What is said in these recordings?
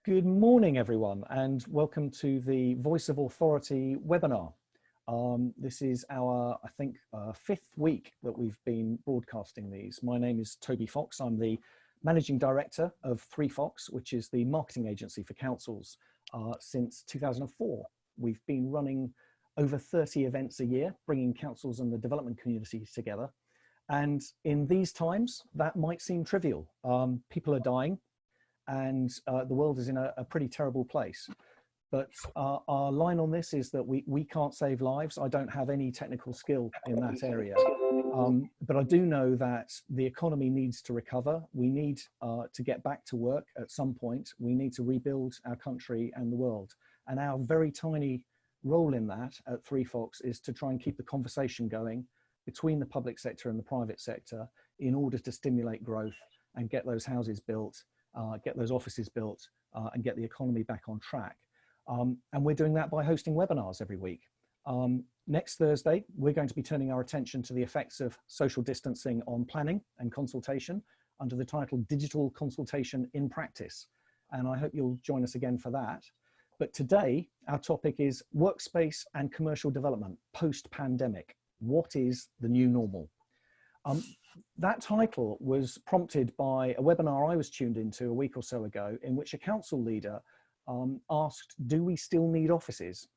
Good morning, everyone, and welcome to the Voice of Authority webinar. This is our, I think, fifth week that we've been broadcasting these. My name is Toby Fox. I'm the Managing Director of 3Fox, which is the marketing agency for councils since 2004. We've been running over 30 events a year, bringing councils and the development community together. And in these times, that might seem trivial. People are dying, and the world is in a pretty terrible place. But our line on this is that we can't save lives. I don't have any technical skill in that area. But I do know that the economy needs to recover. We need to get back to work at some point. We need to rebuild our country and the world. And our very tiny role in that at 3Fox is to try and keep the conversation going between the public sector and the private sector in order to stimulate growth and get those houses built, get those offices built, and get the economy back on track. And we're doing that by hosting webinars every week. Next Thursday, we're going to be turning our attention to the effects of social distancing on planning and consultation under the title Digital Consultation in Practice. And I hope you'll join us again for that. But today, our topic is workspace and commercial development post-pandemic. What is the new normal? That title was prompted by a webinar I was tuned into a week or so ago, in which a council leader asked, do we still need offices?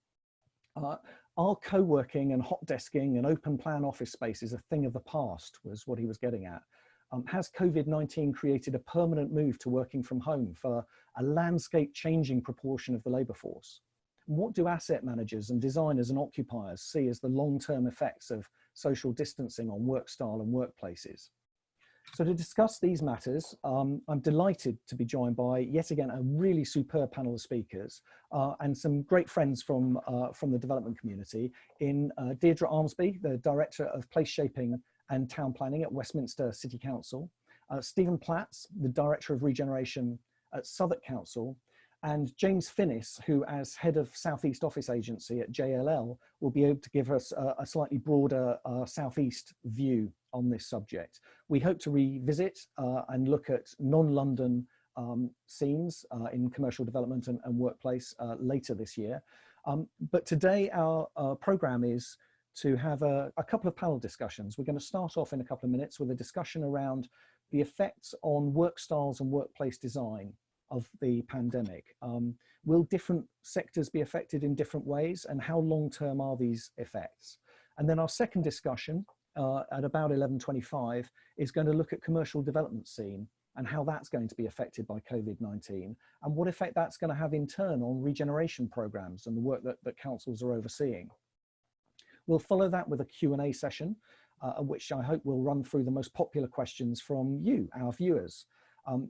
Are co-working and hot desking and open plan office spaces a thing of the past, was what he was getting at. Has COVID-19 created a permanent move to working from home for a landscape changing proportion of the labour force? What do asset managers and designers and occupiers see as the long-term effects of social distancing on work style and workplaces? So to discuss these matters, I'm delighted to be joined by, yet again, a really superb panel of speakers and some great friends from the development community in Deirdra Armsby, the Director of Place Shaping and Town Planning at Westminster City Council, Stephen Platts, the Director of Regeneration at Southwark Council, and James Finnis, who as Head of Southeast Office Agency at JLL will be able to give us a slightly broader Southeast view on this subject. We hope to revisit and look at non-London scenes in commercial development and workplace later this year. But today our programme is to have a couple of panel discussions. We're going to start off in a couple of minutes with a discussion around the effects on work styles and workplace design of the pandemic. Will different sectors be affected in different ways, and how long-term are these effects? And then our second discussion at about 11:25 is going to look at commercial development scene and how that's going to be affected by COVID-19 and what effect that's going to have in turn on regeneration programs and the work that councils are overseeing. We'll follow that with a Q&A session, which I hope will run through the most popular questions from you, our viewers.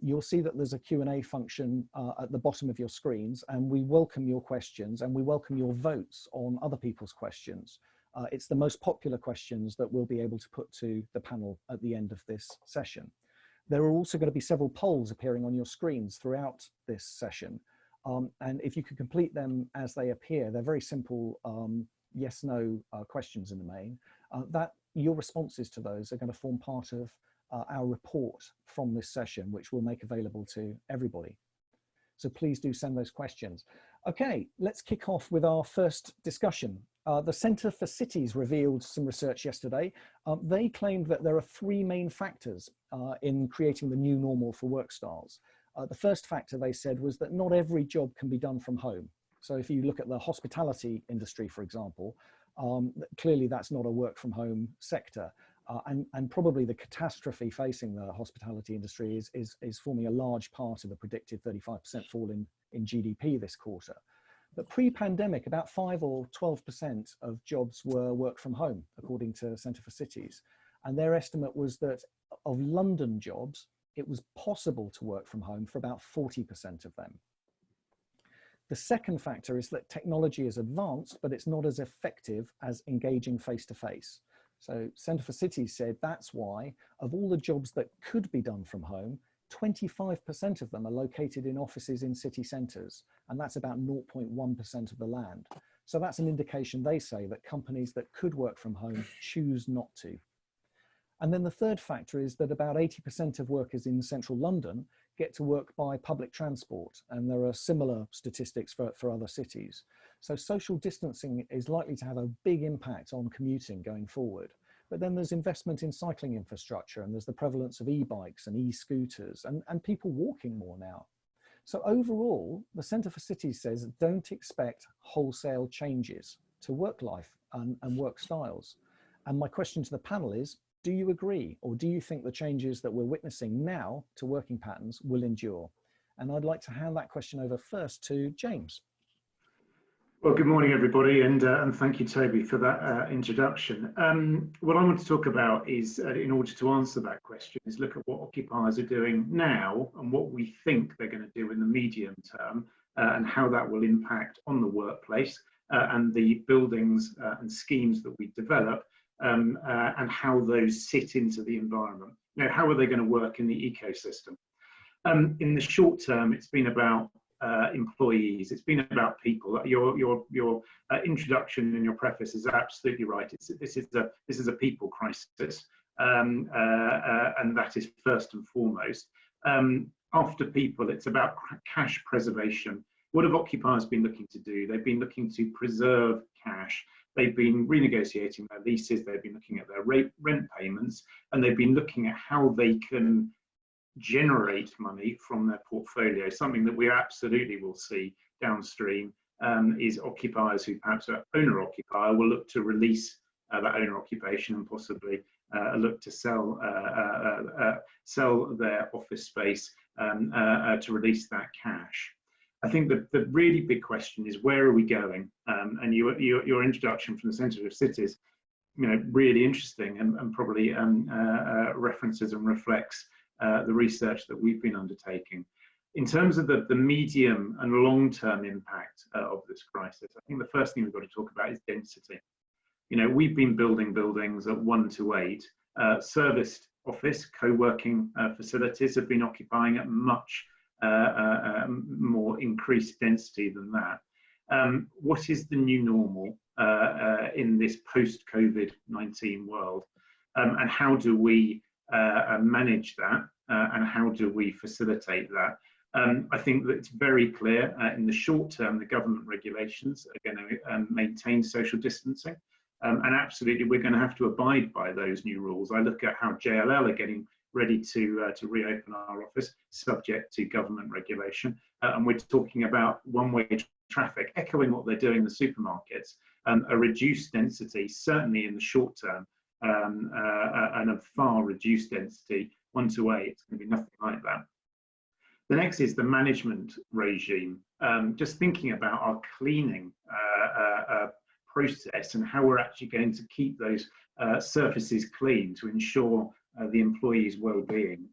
You'll see that there's a Q&A function at the bottom of your screens, and we welcome your questions and we welcome your votes on other people's questions. It's the most popular questions that we'll be able to put to the panel at the end of this session. There are also going to be several polls appearing on your screens throughout this session. And if you could complete them as they appear, they're very simple yes/no questions in the main. Your responses to those are going to form part of our report from this session, which we'll make available to everybody. So please do send those questions. Okay, let's kick off with our first discussion. The Centre for Cities revealed some research yesterday. They claimed that there are three main factors in creating the new normal for work styles. The first factor, they said, was that not every job can be done from home. So if you look at the hospitality industry, for example, clearly that's not a work from home sector. And probably the catastrophe facing the hospitality industry is forming a large part of the predicted 35% fall in GDP this quarter. But pre-pandemic, about 5 or 12% of jobs were work from home, according to Centre for Cities. And their estimate was that of London jobs, it was possible to work from home for about 40% of them. The second factor is that technology is advanced, but it's not as effective as engaging face-to-face. So Centre for Cities said that's why, of all the jobs that could be done from home, 25% of them are located in offices in city centres, and that's about 0.1% of the land. So that's an indication, they say, that companies that could work from home choose not to. And then the third factor is that about 80% of workers in central London get to work by public transport, and there are similar statistics for other cities. So social distancing is likely to have a big impact on commuting going forward. But then there's investment in cycling infrastructure, and there's the prevalence of e-bikes and e-scooters, and people walking more now. So overall, the Centre for Cities says don't expect wholesale changes to work life and work styles. And my question to the panel is, do you agree, or do you think the changes that we're witnessing now to working patterns will endure? And I'd like to hand that question over first to James. Well, good morning, everybody, and thank you, Toby, for that introduction. What I want to talk about is, in order to answer that question, is look at what occupiers are doing now and what we think they're going to do in the medium term, and how that will impact on the workplace and the buildings and schemes that we develop, and how those sit into the environment. Now, how are they going to work in the ecosystem? In the short term, it's been about employees. It's been about people. Your introduction and your preface is absolutely right. This is a people crisis, and that is first and foremost. After people, it's about cash preservation. What have occupiers been looking to do? They've been looking to preserve cash. They've been renegotiating their leases. They've been looking at their rent payments, and they've been looking at how they can generate money from their portfolio. Something that we absolutely will see downstream is occupiers who perhaps are owner-occupier will look to release that owner occupation and possibly look to sell their office space to release that cash. I think that the really big question is, where are we going? And your introduction from the Centre of Cities, really interesting, and probably references and reflects the research that we've been undertaking. In terms of the medium and long-term impact of this crisis, I think the first thing we've got to talk about is density. We've been building buildings at 1 to 8. Serviced office, co-working facilities have been occupying at much more increased density than that. What is the new normal in this post-COVID-19 world? And how do we manage that, and how do we facilitate that? I think that it's very clear in the short term, the government regulations are going to maintain social distancing, and absolutely we're going to have to abide by those new rules. I look at how JLL are getting ready to reopen our office, subject to government regulation, and we're talking about one-way traffic, echoing what they're doing in the supermarkets, a reduced density, certainly in the short term, and a far reduced density, 1 to 8, it's going to be nothing like that. The next is the management regime. Just thinking about our cleaning process and how we're actually going to keep those surfaces clean to ensure the employees' well-being.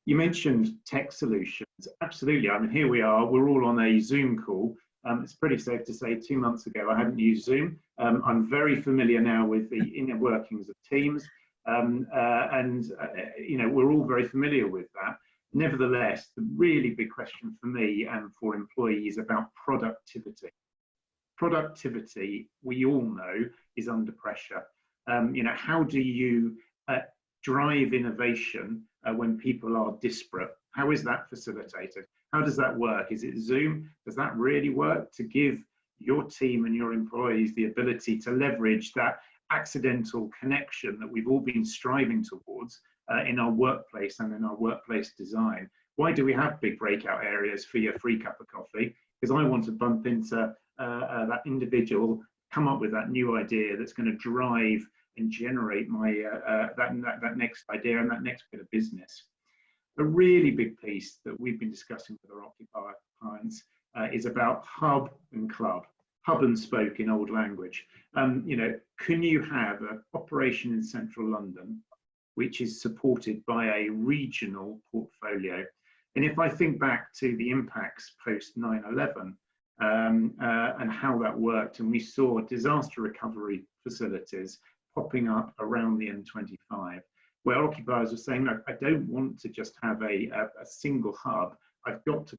You mentioned tech solutions. Absolutely. I mean, here we are. We're all on a Zoom call. It's pretty safe to say 2 months ago I hadn't used Zoom. I'm very familiar now with the inner workings of Teams, and we're all very familiar with that. Nevertheless, the really big question for me and for employees about productivity. Productivity, we all know, is under pressure. How do you drive innovation when people are disparate? How is that facilitated? How does that work? Is it Zoom? Does that really work to give your team and your employees the ability to leverage that accidental connection that we've all been striving towards in our workplace and in our workplace design? Why do we have big breakout areas for your free cup of coffee? Because I want to bump into that individual, come up with that new idea that's going to drive and generate my that next idea and that next bit of business. A really big piece that we've been discussing with our occupier clients is about hub and club, hub and spoke in old language. Can you have an operation in central London which is supported by a regional portfolio? And if I think back to the impacts post 9/11 and how that worked, and we saw disaster recovery facilities popping up around the M25, where occupiers are saying, look, I don't want to just have a single hub. I've got to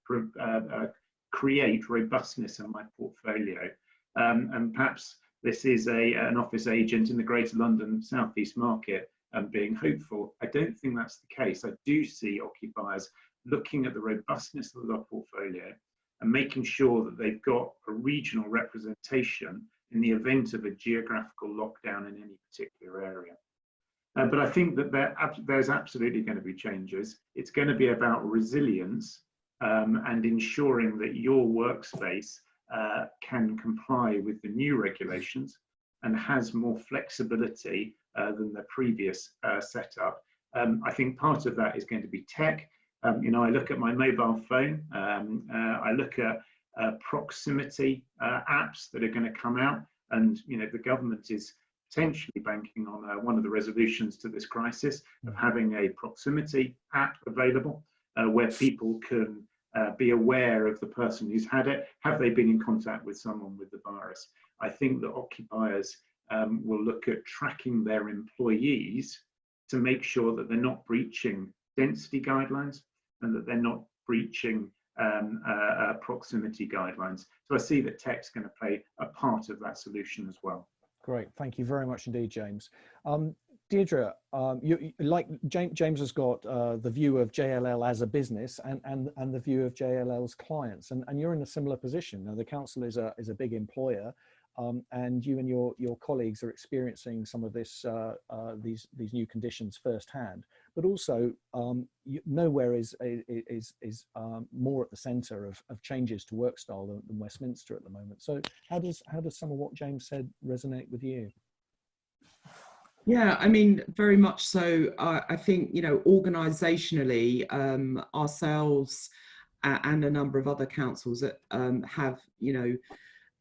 create robustness in my portfolio. And perhaps this is an office agent in the Greater London South East market being hopeful. I don't think that's the case. I do see occupiers looking at the robustness of the portfolio and making sure that they've got a regional representation in the event of a geographical lockdown in any particular area. But I think that there's absolutely going to be changes. It's going to be about resilience and ensuring that your workspace can comply with the new regulations and has more flexibility than the previous setup. I think part of that is going to be tech. You know, I look at my mobile phone, I look at proximity apps that are going to come out, and you know, the government is potentially banking on one of the resolutions to this crisis of having a proximity app available where people can be aware of the person who's had it. Have they been in contact with someone with the virus? I think that occupiers will look at tracking their employees to make sure that they're not breaching density guidelines and that they're not breaching proximity guidelines. So I see that tech's going to play a part of that solution as well. Great, thank you very much indeed, James. Deirdre, James has got the view of JLL as a business and the view of JLL's clients, and you're in a similar position. Now, the council is a big employer, and you and your colleagues are experiencing some of this these new conditions firsthand. But also, nowhere is more at the centre of changes to work style than Westminster at the moment. So, how does some of what James said resonate with you? Yeah, I mean, very much so. I think, you know, organisationally, ourselves and a number of other councils that have, you know,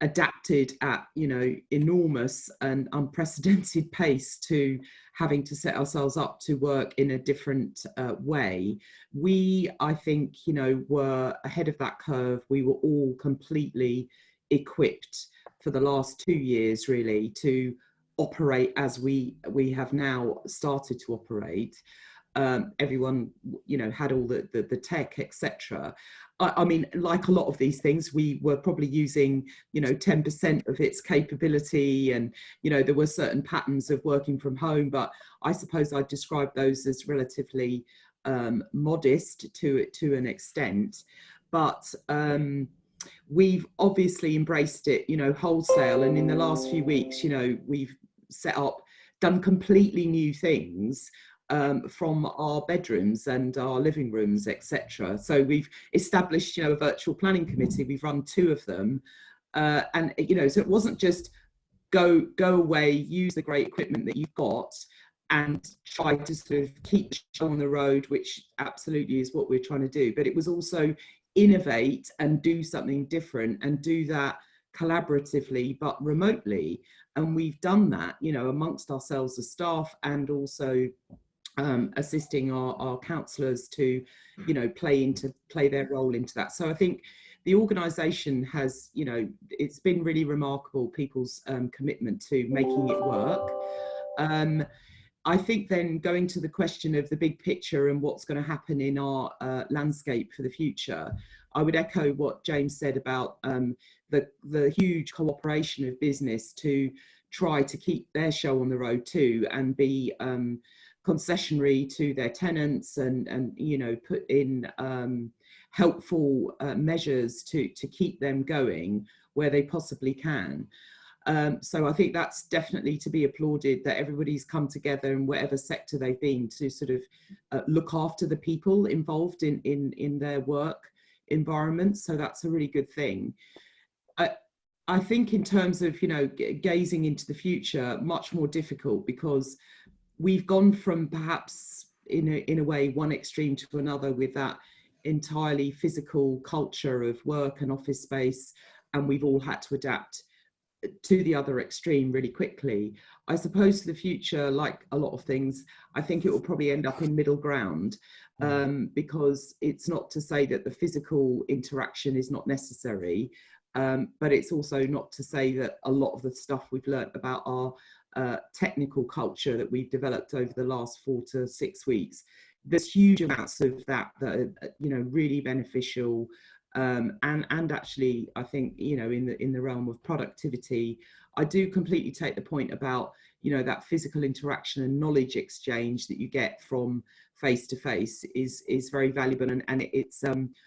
adapted at, you know, enormous and unprecedented pace to having to set ourselves up to work in a different way. We, I think, you know, were ahead of that curve. We were all completely equipped for the last 2 years, really, to operate as we have now started to operate. Everyone, you know, had all the tech, etc. I mean, like a lot of these things, we were probably using, you know, 10% of its capability, and, you know, there were certain patterns of working from home, but I suppose I'd describe those as relatively modest to an extent. But we've obviously embraced it, you know, wholesale, and in the last few weeks, you know, we've set up, done completely new things from our bedrooms and our living rooms, etc. So we've established, you know, a virtual planning committee. We've run 2 of them, and you know, so it wasn't just go away, use the great equipment that you've got, and try to sort of keep the show on the road, which absolutely is what we're trying to do. But it was also innovate and do something different, and do that collaboratively but remotely. And we've done that, you know, amongst ourselves as staff, and also assisting our councillors to, you know, play their role into that. So I think the organisation has, you know, it's been really remarkable, people's commitment to making it work. I think then going to the question of the big picture and what's going to happen in our landscape for the future, I would echo what James said about the huge cooperation of business to try to keep their show on the road too, and be concessionary to their tenants, and you know, put in helpful measures to keep them going where they possibly can. So I think that's definitely to be applauded, that everybody's come together in whatever sector they've been to sort of look after the people involved in their work environment. So that's a really good thing. I think in terms of, you know, gazing into the future, much more difficult, because we've gone from perhaps in a way one extreme to another with that entirely physical culture of work and office space, and we've all had to adapt to the other extreme really quickly. I suppose for the future, like a lot of things, I think it will probably end up in middle ground, because it's not to say that the physical interaction is not necessary, but it's also not to say that a lot of the stuff we've learnt about our technical culture that we've developed over the last 4 to 6 weeks, there's huge amounts of that are, you know, really beneficial, and actually, I think, you know, in the realm of productivity, I do completely take the point about, you know, that physical interaction and knowledge exchange that you get from face to face is very valuable, and it's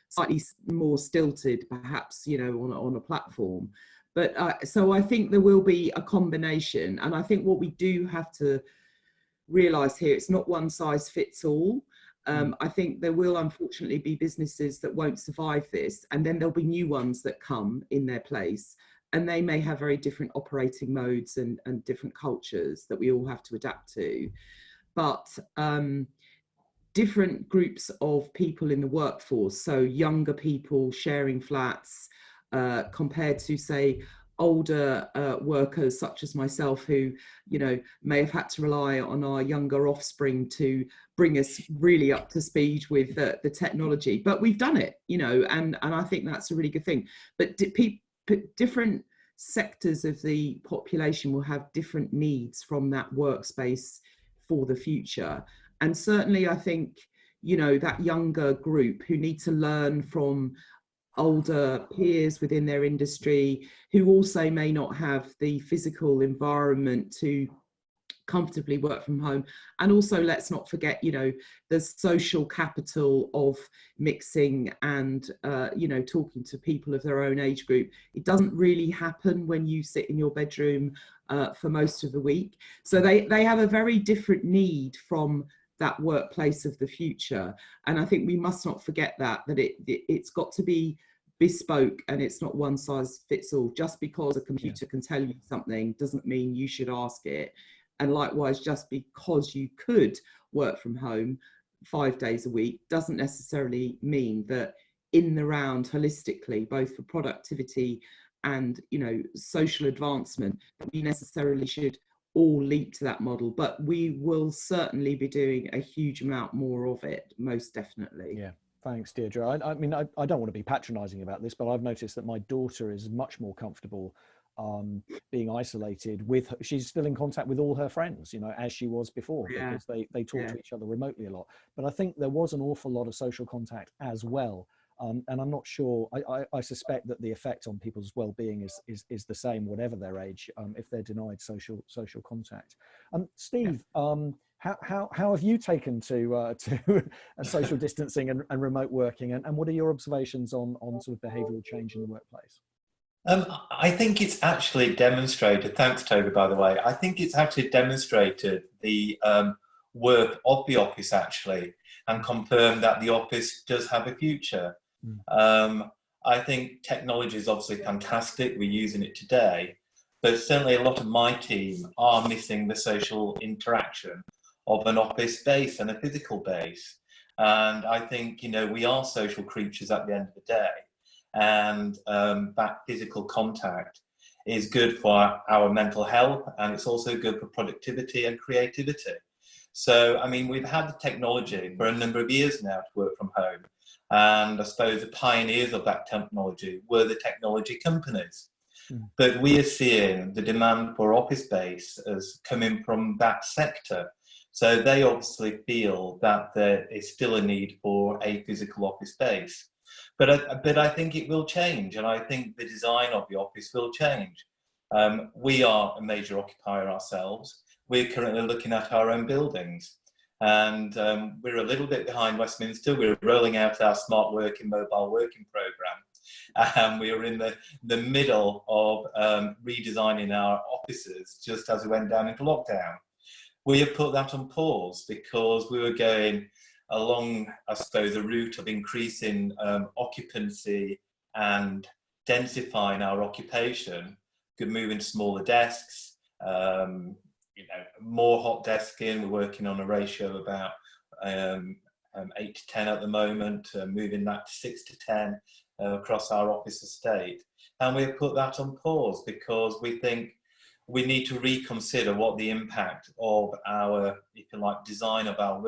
slightly more stilted, perhaps, you know, on a platform. But so I think there will be a combination, and I think what we do have to realise here, it's not one size fits all. I think there will unfortunately be businesses that won't survive this, and then there'll be new ones that come in their place, and they may have very different operating modes and different cultures that we all have to adapt to. But different groups of people in the workforce, so younger people sharing flats compared to, say, older workers such as myself, who, you know, may have had to rely on our younger offspring to bring us really up to speed with the technology. But we've done it, you know, and I think that's a really good thing. But different sectors of the population will have different needs from that workspace for the future. And certainly I think, you know, that younger group who need to learn from older peers within their industry, who also may not have the physical environment to comfortably work from home. And also, let's not forget, you know, the social capital of mixing and, you know, talking to people of their own age group. It doesn't really happen when you sit in your bedroom for most of the week. So they have a very different need from that workplace of the future. And I think we must not forget that it's got to be bespoke, and it's not one size fits all. Just because a computer can tell you something doesn't mean you should ask it. And likewise, just because you could work from home 5 days a week doesn't necessarily mean that in the round, holistically, both for productivity and, you know, social advancement, we necessarily should all leap to that model. But we will certainly be doing a huge amount more of it, most definitely. Yeah. Thanks, Deirdre. I mean, I don't want to be patronising about this, but I've noticed that my daughter is much more comfortable being isolated with she's still in contact with all her friends, you know, as she was before, because they talk to each other remotely a lot. But I think there was an awful lot of social contact as well. And I'm not sure, I suspect that the effect on people's well-being is the same, whatever their age, if they're denied social contact. Steve, how have you taken to social distancing and remote working, and what are your observations on sort of behavioural change in the workplace? I think it's actually demonstrated, thanks Toby by the way, I think it's actually demonstrated the work of the office actually, and confirmed that the office does have a future. I think technology is obviously fantastic, we're using it today, but certainly a lot of my team are missing the social interaction of an office space and a physical base. And I think, you know, we are social creatures at the end of the day. And that physical contact is good for our mental health, and it's also good for productivity and creativity. So, I mean, we've had the technology for a number of years now to work from home, and I suppose the pioneers of that technology were the technology companies. But we are seeing the demand for office space as coming from that sector. So they obviously feel that there is still a need for a physical office space. But I think it will change, and I think the design of the office will change. We are a major occupier ourselves. We're currently looking at our own buildings, and we're a little bit behind Westminster. We're rolling out our smart working, mobile working programme, and we were in the middle of redesigning our offices just as we went down into lockdown. We have put that on pause because we were going along, I suppose, a route of increasing occupancy and densifying our occupation, could move into smaller desks, you know, more hot desking. We're working on a ratio of about 8 to 10 at the moment, moving that to 6 to 10 across our office estate. And we've put that on pause because we think we need to reconsider what the impact of our, if you like, design of our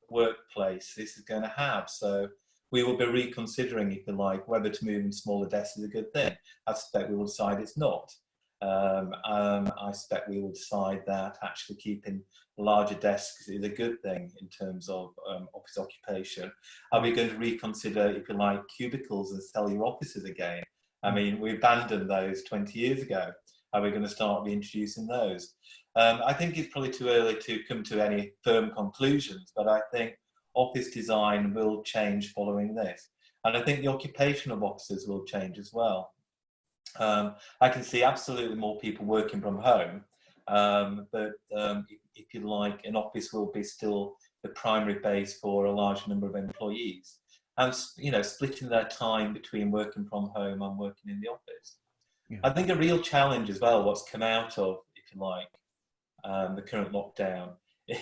workplace this is going to have. So we will be reconsidering, if you like, whether to move in smaller desks is a good thing. I suspect we will decide it's not. I suspect we will decide that actually keeping larger desks is a good thing in terms of office occupation. Are we going to reconsider, if you like, cubicles and cellular offices again? I mean, we abandoned those 20 years ago. Are we going to start reintroducing those? I think it's probably too early to come to any firm conclusions, but I think office design will change following this. And I think the occupation of offices will change as well. I can see absolutely more people working from home, but if you like, an office will be still the primary base for a large number of employees, and splitting their time between working from home and working in the office. Yeah. I think a real challenge as well, what's come out of, if you like, the current lockdown,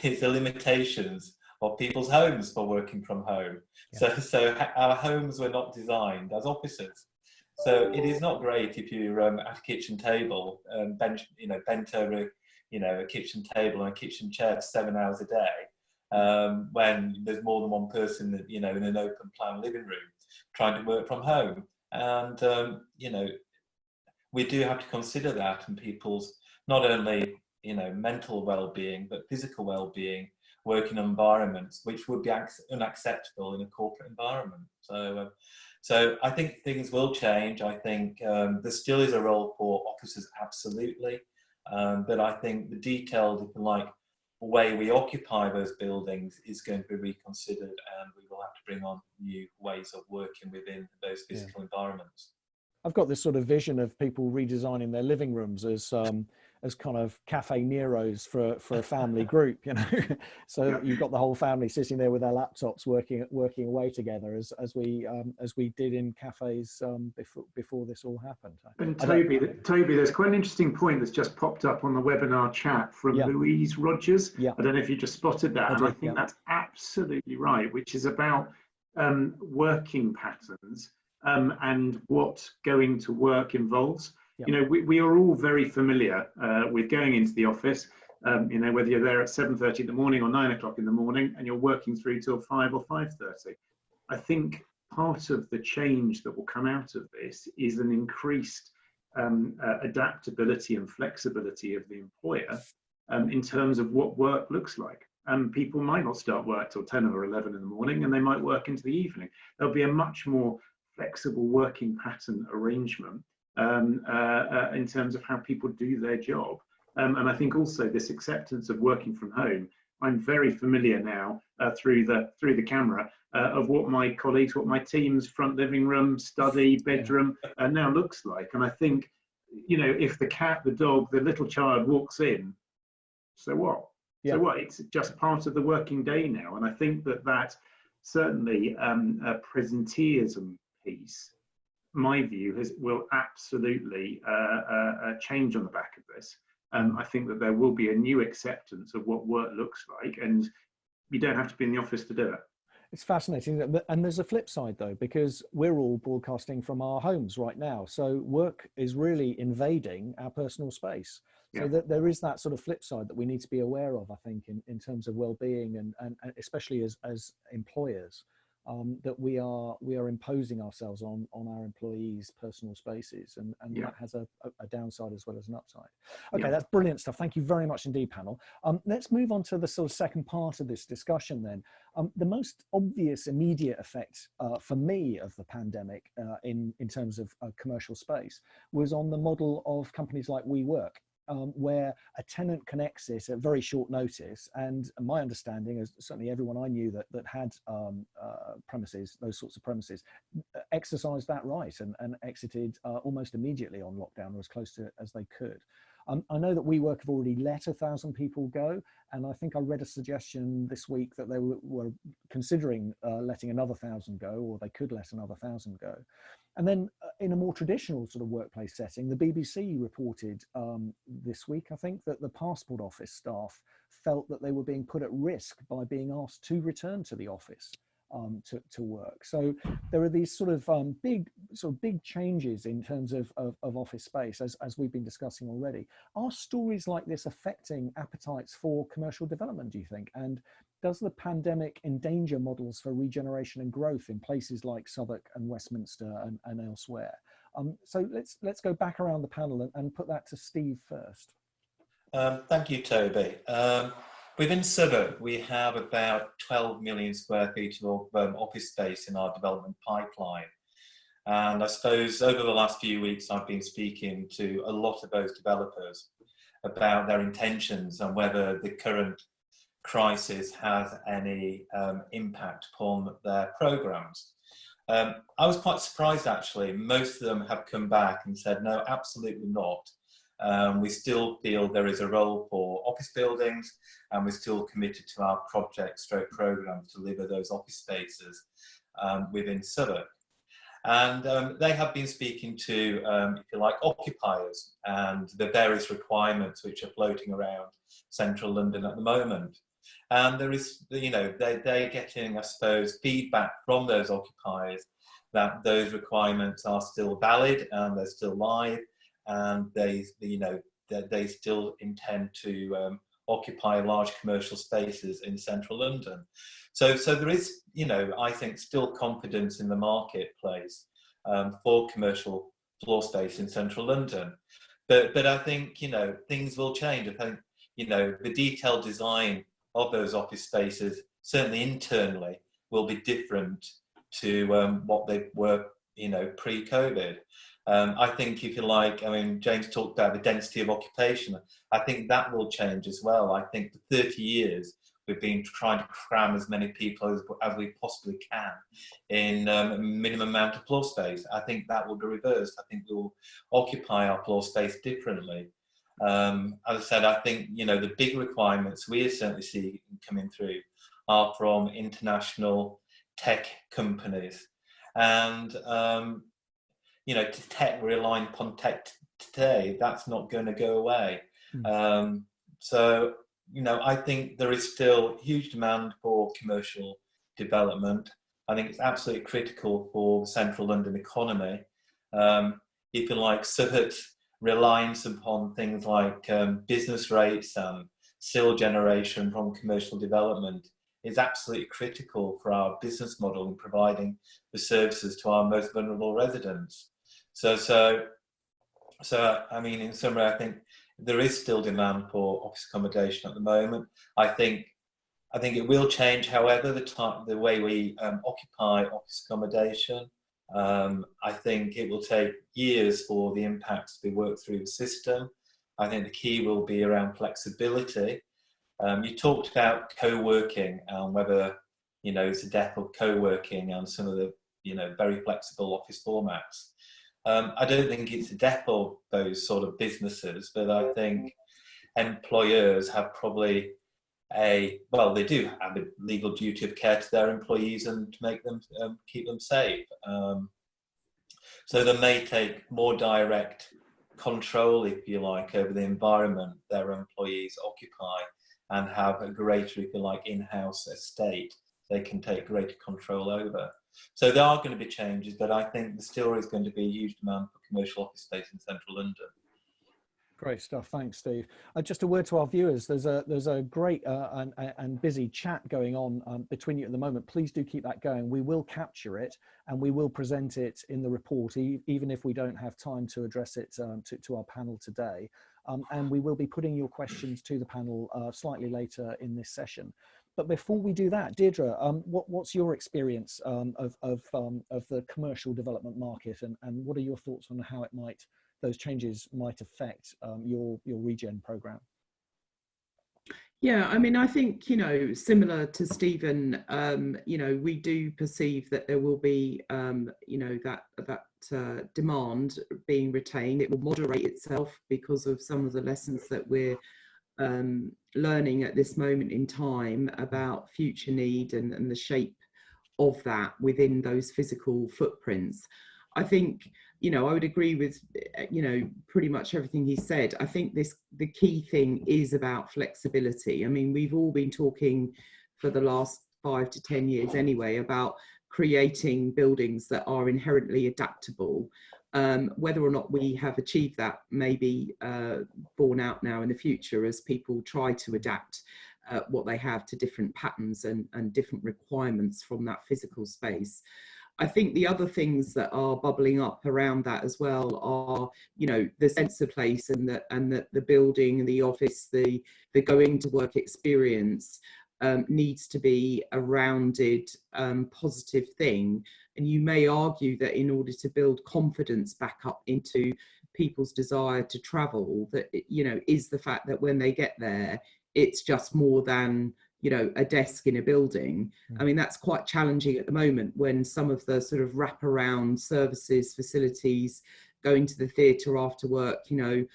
is the limitations of people's homes for working from home. Yeah. So our homes were not designed as offices. So it is not great if you're at a kitchen table, bent over, a kitchen table and a kitchen chair for 7 hours a day, when there's more than one person that, in an open plan living room trying to work from home. And, we do have to consider that and people's not only, mental well-being, but physical well-being, working environments, which would be unacceptable in a corporate environment. So I think things will change. I think there still is a role for officers, absolutely. But I think the detailed, if you like, way we occupy those buildings is going to be reconsidered, and we will have to bring on new ways of working within those physical environments. I've got this sort of vision of people redesigning their living rooms as kind of Cafe Neros for a family group, So you've got the whole family sitting there with their laptops working away together, as we did in cafes before this all happened. And Toby, there's quite an interesting point that's just popped up on the webinar chat from Louise Rogers. I don't know if you just spotted that, and I think that's absolutely right, which is about working patterns. And what going to work involves. We are all very familiar with going into the office, whether you're there at 7:30 in the morning or 9 o'clock in the morning, and you're working through till 5 or 5:30. I think part of the change that will come out of this is an increased adaptability and flexibility of the employer in terms of what work looks like. People might not start work till 10 or 11 in the morning, and they might work into the evening. There'll be a much more flexible working pattern arrangement in terms of how people do their job. And I think also this acceptance of working from home, I'm very familiar now through the camera of what my colleagues, what my team's front living room, study, bedroom now looks like. And I think, if the cat, the dog, the little child walks in, so what? So what? It's just part of the working day now. And I think that certainly presenteeism piece, my view, will absolutely change on the back of this. I think that there will be a new acceptance of what work looks like, and you don't have to be in the office to do it. It's fascinating. And there's a flip side, though, because we're all broadcasting from our homes right now. So work is really invading our personal space. So that there is that sort of flip side that we need to be aware of, I think, in terms of well-being and especially as employers. That we are imposing ourselves on our employees' personal spaces, and that has a downside as well as an upside. Okay, that's brilliant stuff. Thank you very much indeed, panel. Let's move on to the sort of second part of this discussion then. The most obvious immediate effect for me of the pandemic in terms of commercial space was on the model of companies like WeWork. Where a tenant can exit at very short notice, and my understanding is certainly everyone I knew that had premises, those sorts of premises, exercised that right and exited almost immediately on lockdown, or as close to as they could. I know that WeWork have already let 1,000 people go, and I think I read a suggestion this week that they were considering letting another 1,000 go, or they could let another 1,000 go. And then in a more traditional sort of workplace setting, the BBC reported this week, I think, that the passport office staff felt that they were being put at risk by being asked to return to the office to work. So there are these sort of big changes in terms of office space, as we've been discussing already. Are stories like this affecting appetites for commercial development, do you think? And does the pandemic endanger models for regeneration and growth in places like Southwark and Westminster and elsewhere? So let's go back around the panel and put that to Steve first. Thank you, Toby. Within Southwark, we have about 12 million square feet of office space in our development pipeline. And I suppose over the last few weeks, I've been speaking to a lot of those developers about their intentions and whether the current crisis has any impact upon their programmes. I was quite surprised, actually. Most of them have come back and said, no, absolutely not. We still feel there is a role for office buildings, and we're still committed to our programme to deliver those office spaces within Southwark. And they have been speaking to, if you like, occupiers and the various requirements which are floating around central London at the moment. And there is, you know, they're getting, I suppose, feedback from those occupiers that those requirements are still valid and they're still live, and they, you know, that they still intend to occupy large commercial spaces in central London. So there is, you know, I think still confidence in the marketplace for commercial floor space in central London. But I think, you know, things will change. I think, you know, the detailed design of those office spaces, certainly internally, will be different to what they were, you know, pre-COVID. I think, if you like, I mean, James talked about the density of occupation. I think that will change as well. I think for 30 years, we've been trying to cram as many people as we possibly can in a minimum amount of floor space. I think that will be reversed. I think we'll occupy our floor space differently. As I said, I think, you know, the big requirements we certainly see coming through are from international tech companies. And, you know, tech, relying upon tech today, that's not going to go away. So, you know, I think there is still huge demand for commercial development. I think it's absolutely critical for the central London economy. If you like, Southwark's reliance upon things like business rates and SIL generation from commercial development is absolutely critical for our business model in providing the services to our most vulnerable residents. So I mean, in summary, I think there is still demand for office accommodation at the moment. I think it will change, however, the way we occupy office accommodation. I think it will take years for the impacts to be worked through the system. I think the key will be around flexibility. You talked about co-working and whether, you know, it's a death of co-working and some of the, you know, very flexible office formats. I don't think it's a death of those sort of businesses, but I think employers have probably they do have a legal duty of care to their employees and to make them, keep them safe. So they may take more direct control, if you like, over the environment their employees occupy and have a greater, if you like, in-house estate they can take greater control over. So there are going to be changes, but I think there still is going to be a huge demand for commercial office space in central London. Great stuff. Thanks, Steve. Just a word to our viewers. There's a great and busy chat going on between you at the moment. Please do keep that going. We will capture it and we will present it in the report, even if we don't have time to address it to our panel today. And we will be putting your questions to the panel slightly later in this session. But before we do that, Deirdra, what's your experience of the commercial development market, and what are your thoughts on how those changes might affect your regen program? Yeah, I mean, I think, you know, similar to Stephen, you know, we do perceive that there will be, you know, that demand being retained. It will moderate itself because of some of the lessons that we're learning at this moment in time about future need and the shape of that within those physical footprints. I think, you know, I would agree with, you know, pretty much everything he said. I think the key thing is about flexibility. I mean, we've all been talking for the last 5 to 10 years anyway about creating buildings that are inherently adaptable. Whether or not we have achieved that may be borne out now in the future as people try to adapt what they have to different patterns and different requirements from that physical space. I think the other things that are bubbling up around that as well are, you know, the sense of place, and the building, the office, the going to work experience needs to be a rounded, positive thing. And you may argue that in order to build confidence back up into people's desire to travel, that, you know, is the fact that when they get there, it's just more than, you know, a desk in a building. I mean, that's quite challenging at the moment when some of the sort of wraparound services, facilities, going to the theatre after work, you know,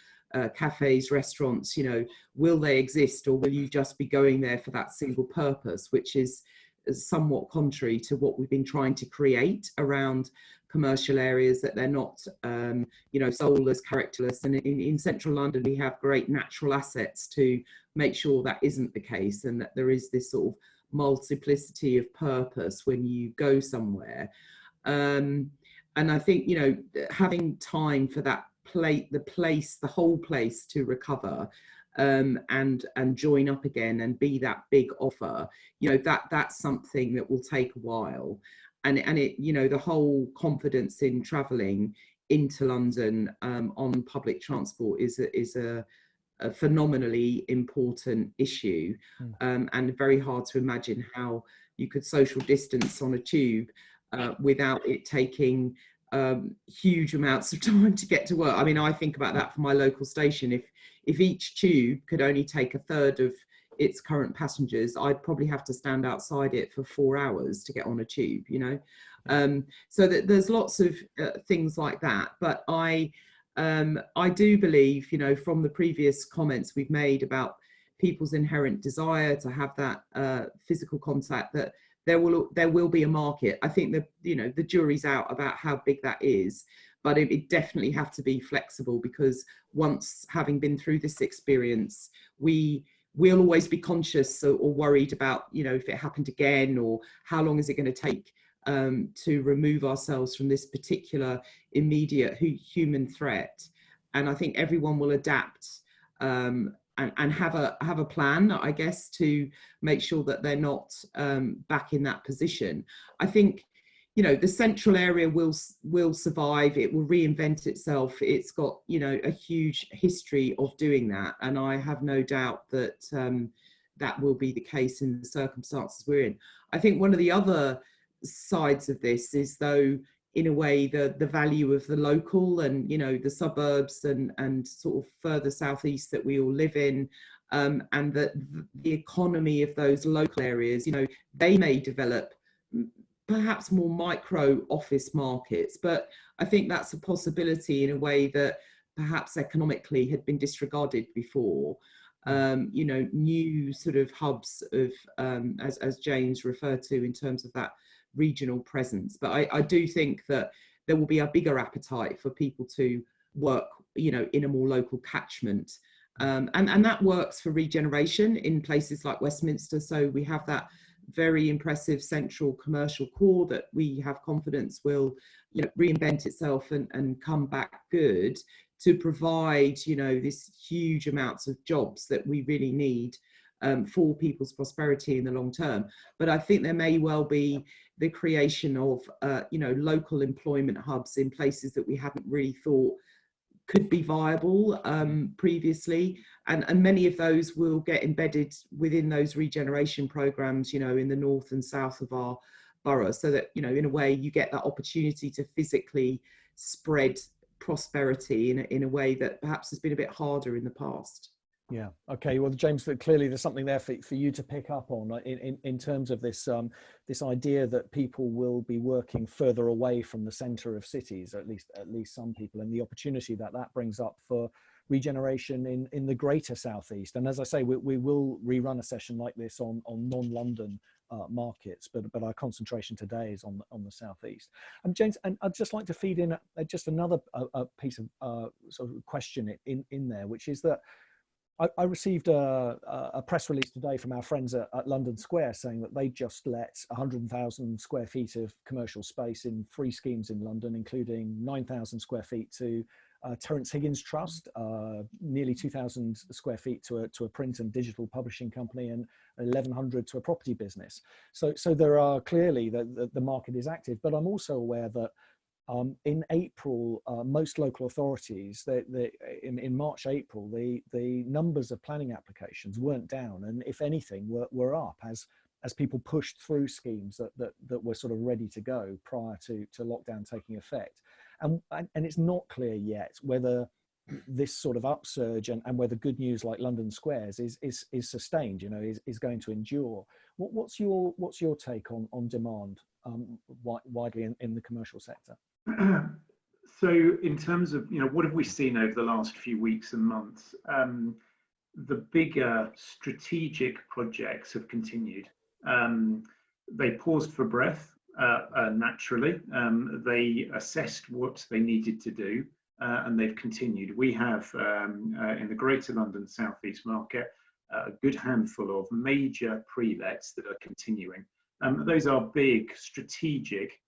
cafes, restaurants, you know, will they exist, or will you just be going there for that single purpose, which is somewhat contrary to what we've been trying to create around commercial areas, that they're not, you know, soulless, characterless. And in central London, we have great natural assets to make sure that isn't the case, and that there is this sort of multiplicity of purpose when you go somewhere. And I think, you know, having time for that the whole place to recover, and join up again and be that big offer, you know, that's something that will take a while. And it, you know, the whole confidence in travelling into London on public transport is a phenomenally important issue, and very hard to imagine how you could social distance on a tube without it taking huge amounts of time to get to work. I mean, I think about that for my local station. If each tube could only take a third of its current passengers, I'd probably have to stand outside it for 4 hours to get on a tube, you know. So that there's lots of things like that. But I do believe, you know, from the previous comments we've made about people's inherent desire to have that physical contact, that there will be a market. I think that, you know, the jury's out about how big that is, but it definitely have to be flexible, because once having been through this experience, we'll always be conscious or worried about, you know, if it happened again, or how long is it going to take to remove ourselves from this particular immediate human threat. And I think everyone will adapt and have a plan, I guess, to make sure that they're not back in that position. I think, you know, the central area will survive. It will reinvent itself. It's got, you know, a huge history of doing that, and I have no doubt that that will be the case in the circumstances we're in. I think one of the other sides of this is, though, in a way, the value of the local, and, you know, the suburbs and sort of further southeast that we all live in, and the economy of those local areas. You know, they may develop perhaps more micro office markets, but I think that's a possibility in a way that perhaps economically had been disregarded before. You know, new sort of hubs of, as James referred to, in terms of that regional presence. But I do think that there will be a bigger appetite for people to work, you know, in a more local catchment. And that works for regeneration in places like Westminster. So we have that very impressive central commercial core that we have confidence will, you know, reinvent itself and come back good to provide, you know, this huge amounts of jobs that we really need for people's prosperity in the long term. But I think there may well be the creation of, you know, local employment hubs in places that we haven't really thought could be viable previously, and many of those will get embedded within those regeneration programs, you know, in the north and south of our borough, so that, you know, in a way you get that opportunity to physically spread prosperity in a way that perhaps has been a bit harder in the past. Yeah. Okay. Well, James, clearly there's something there for you to pick up on in terms of this this idea that people will be working further away from the centre of cities, at least some people, and the opportunity that brings up for regeneration in the greater southeast. And as I say, we will rerun a session like this on non-London markets, but our concentration today is on the southeast. And James, and I'd just like to feed in just another piece of sort of question in there, which is that I received a press release today from our friends at London Square saying that they just let 100,000 square feet of commercial space in 3 schemes in London, including 9,000 square feet to Terence Higgins Trust, nearly 2,000 square feet to a print and digital publishing company, and 1,100 to a property business. So there are clearly the market is active, but I'm also aware that in April, most local authorities, in March, April, the numbers of planning applications weren't down, and if anything, were up as people pushed through schemes that were sort of ready to go prior to lockdown taking effect. And it's not clear yet whether this sort of upsurge and whether good news like London Squares is sustained, is going to endure. What's your take on demand widely in the commercial sector? So in terms of, what have we seen over the last few weeks and months? The bigger strategic projects have continued. They paused for breath, naturally. They assessed what they needed to do, and they've continued. We have, in the Greater London South East market, a good handful of major pre-lets that are continuing. Those are big strategic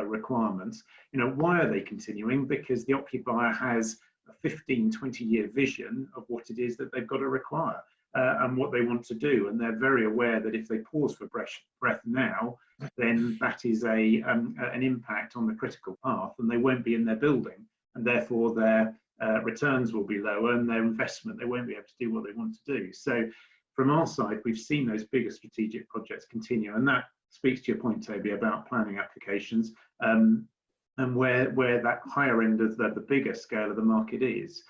requirements. Why are they continuing? Because the occupier has a 15-20 year vision of what it is that they've got to require and what they want to do, and they're very aware that if they pause for breath now, then that is an impact on the critical path, and they won't be in their building, and therefore their returns will be lower, and their investment, they won't be able to do what they want to do. So from our side, we've seen those bigger strategic projects continue, and that speaks to your point, Toby, about planning applications, and where that higher end of the bigger scale of the market is.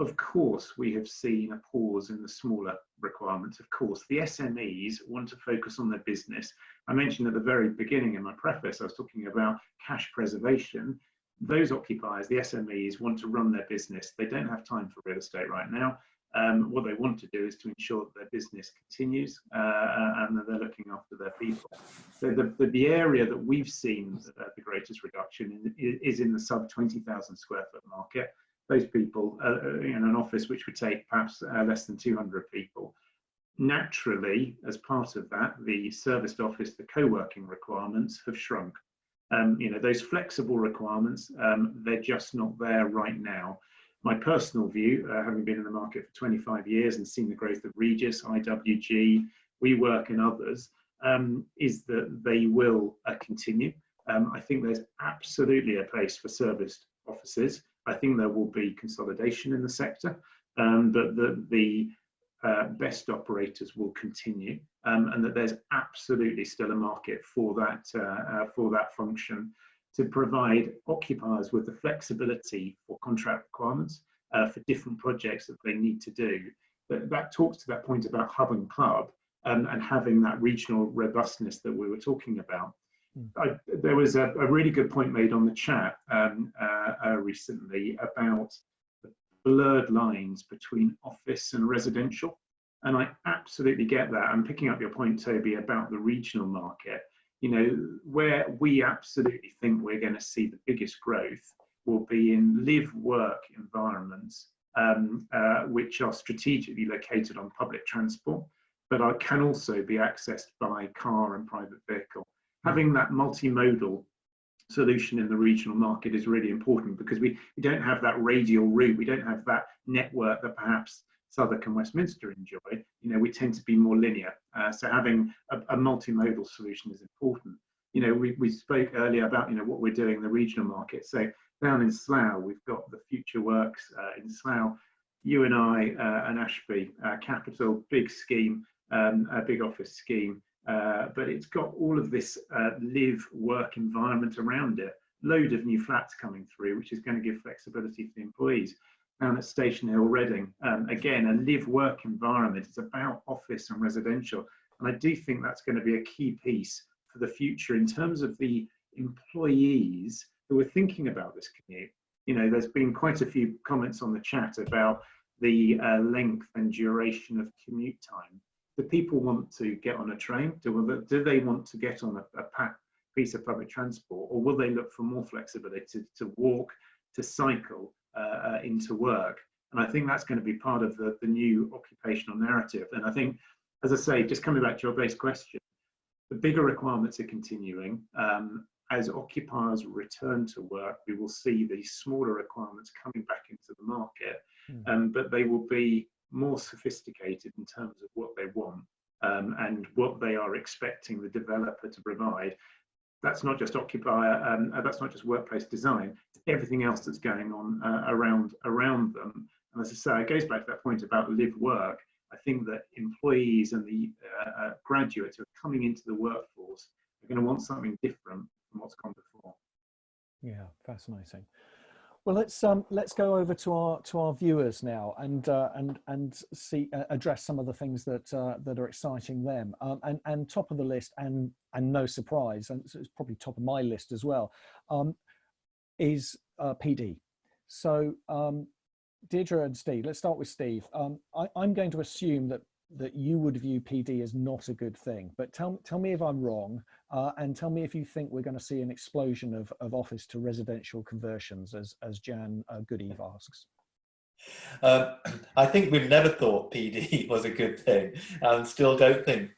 Of course, we have seen a pause in the smaller requirements. Of course, the SMEs want to focus on their business. I mentioned at the very beginning in my preface, I was talking about cash preservation. Those occupiers, the SMEs, want to run their business. They don't have time for real estate right now. What they want to do is to ensure that their business continues and that they're looking after their people. So the area that we've seen the greatest reduction is in the sub 20,000 square foot market. Those people in an office which would take perhaps less than 200 people. Naturally, as part of that, the serviced office, the co-working requirements have shrunk. Those flexible requirements, they're just not there right now. My personal view, having been in the market for 25 years and seen the growth of Regis, IWG, WeWork and others, is that they will continue. I think there's absolutely a place for serviced offices. I think there will be consolidation in the sector, but the best operators will continue, and that there's absolutely still a market for that function to provide occupiers with the flexibility for contract requirements for different projects that they need to do. But that talks to that point about hub and club and having that regional robustness that we were talking about. There was a really good point made on the chat recently about the blurred lines between office and residential. And I absolutely get that. I'm picking up your point, Toby, about the regional market. Where we absolutely think we're going to see the biggest growth will be in live-work environments, which are strategically located on public transport, but can also be accessed by car and private vehicle. Having that multimodal solution in the regional market is really important because we don't have that radial route. We don't have that network that perhaps Southwark and Westminster enjoy. We tend to be more linear. So having a multimodal solution is important. We spoke earlier about, what we're doing in the regional market. So down in Slough, we've got the Future Works in Slough. You and I and Ashby Capital, big scheme, a big office scheme. But it's got all of this live-work environment around it. Load of new flats coming through, which is going to give flexibility for the employees. Down at Station Hill, Reading, again, a live-work environment. It's about office and residential. And I do think that's going to be a key piece for the future in terms of the employees who are thinking about this commute. There's been quite a few comments on the chat about the length and duration of commute time. Do people want to get on a train? Do they want to get on a packed piece of public transport? Or will they look for more flexibility to walk, to cycle into work? And I think that's going to be part of the new occupational narrative. And I think, as I say, just coming back to your base question, the bigger requirements are continuing. as occupiers return to work, we will see these smaller requirements coming back into the market, but they will be more sophisticated in terms of what they want and what they are expecting the developer to provide. That's not just occupier, that's not just workplace design, it's everything else that's going on around them. And as I say, it goes back to that point about live work. I think that employees and the graduates who are coming into the workforce are going to want something different from what's gone before. Yeah, fascinating. Well, let's go over to our viewers now and see address some of the things that are exciting them. And top of the list, and no surprise, and it's probably top of my list as well, is PD. So Deirdre and Steve, let's start with Steve. I'm going to assume that you would view PD as not a good thing, but tell me if I'm wrong, and tell me if you think we're going to see an explosion of office to residential conversions, as Jan Goodeve asks. I think we've never thought PD was a good thing, and still don't think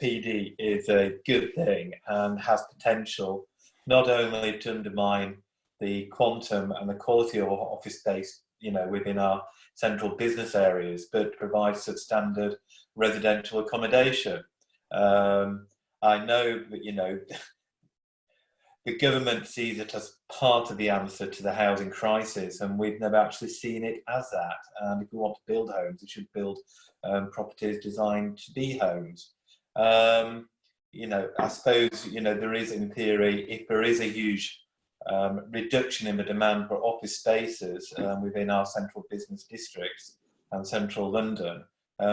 PD is a good thing, and has potential not only to undermine the quantum and the quality of office space, within our central business areas, but provide substandard residential accommodation. I know that, the government sees it as part of the answer to the housing crisis, and we've never actually seen it as that. And if we want to build homes, we should build properties designed to be homes. I suppose, there is, in theory, if there is a huge reduction in the demand for office spaces within our central business districts and central London,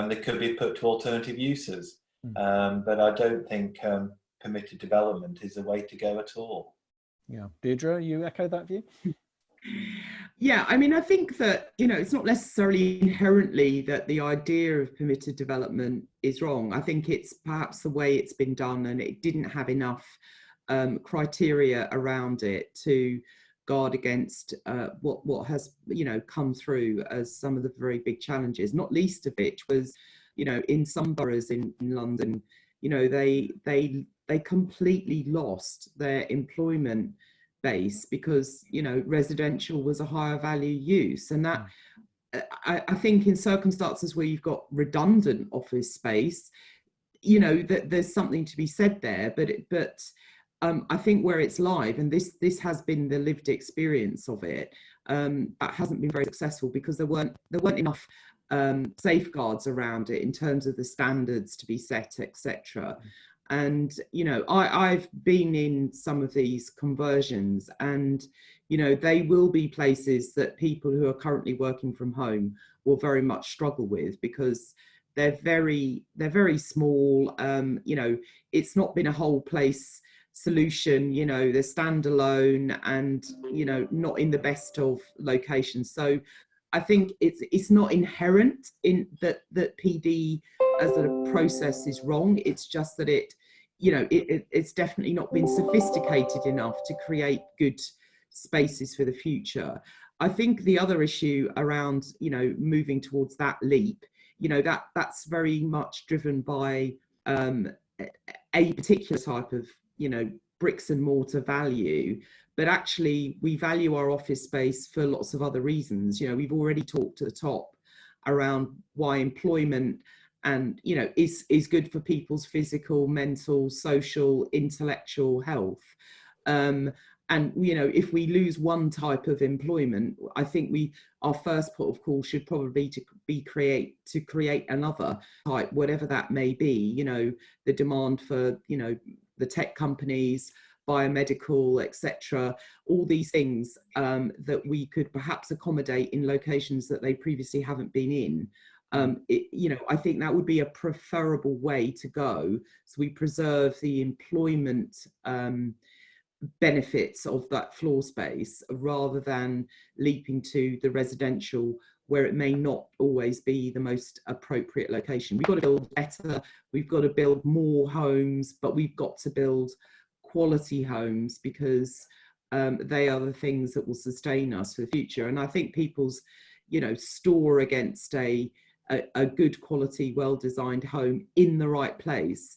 they could be put to alternative uses. But I don't think permitted development is the way to go at all. Yeah, Deirdre, you echo that view? Yeah, I mean, I think that, it's not necessarily inherently that the idea of permitted development is wrong. I think it's perhaps the way it's been done, and it didn't have enough criteria around it to guard against what has come through as some of the very big challenges, not least of which was in some boroughs in London, they completely lost their employment base because residential was a higher value use. And that I think in circumstances where you've got redundant office space, that there's something to be said there, but I think where it's live, and this has been the lived experience of it, that hasn't been very successful because there weren't enough safeguards around it in terms of the standards to be set, etc. And I've been in some of these conversions, and they will be places that people who are currently working from home will very much struggle with because they're very small. It's not been a whole place solution, they're standalone and not in the best of locations. So I think it's not inherent in that PD as a process is wrong. It's just that it's definitely not been sophisticated enough to create good spaces for the future. I think the other issue around moving towards that leap, that's very much driven by a particular type of bricks and mortar value, but actually we value our office space for lots of other reasons. We've already talked to the top around why employment and is good for people's physical, mental, social, intellectual health. And if we lose one type of employment, I think our first port of call should probably create another type, whatever that may be. The demand for the tech companies, biomedical, etc. All these things that we could perhaps accommodate in locations that they previously haven't been in. I think that would be a preferable way to go. So we preserve the employment benefits of that floor space rather than leaping to the residential where it may not always be the most appropriate location. We've got to build better, we've got to build more homes, but we've got to build quality homes because they are the things that will sustain us for the future. And I think people's, store against a good quality, well-designed home in the right place,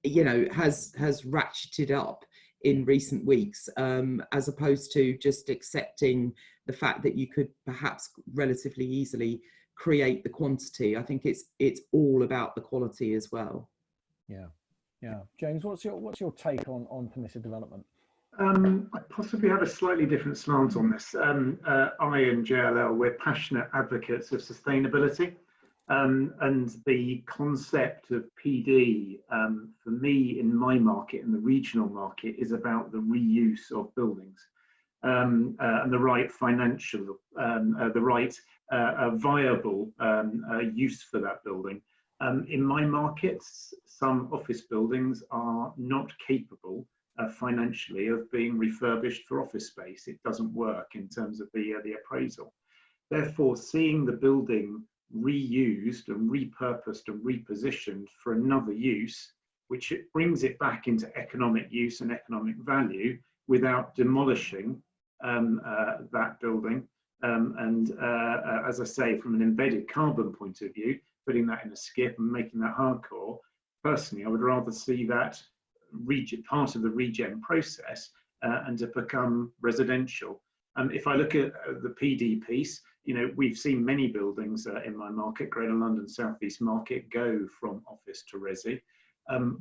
has ratcheted up in recent weeks, as opposed to just accepting the fact that you could perhaps relatively easily create the quantity. I think it's all about the quality as well. Yeah. James, what's your take on permitted development? I possibly have a slightly different slant on this. I and JLL, we're passionate advocates of sustainability, and the concept of PD, for me, in my market, in the regional market, is about the reuse of buildings, and the right financial, the right viable use for that building. In my markets, some office buildings are not capable financially of being refurbished for office space. It doesn't work in terms of the appraisal. Therefore, seeing the building reused and repurposed and repositioned for another use, which it brings it back into economic use and economic value without demolishing that building. As I say, from an embedded carbon point of view, putting that in a skip and making that hardcore, personally, I would rather see that part of the regen process and to become residential. If I look at the PD piece, we've seen many buildings in my market, Greater London South East market, go from office to resi.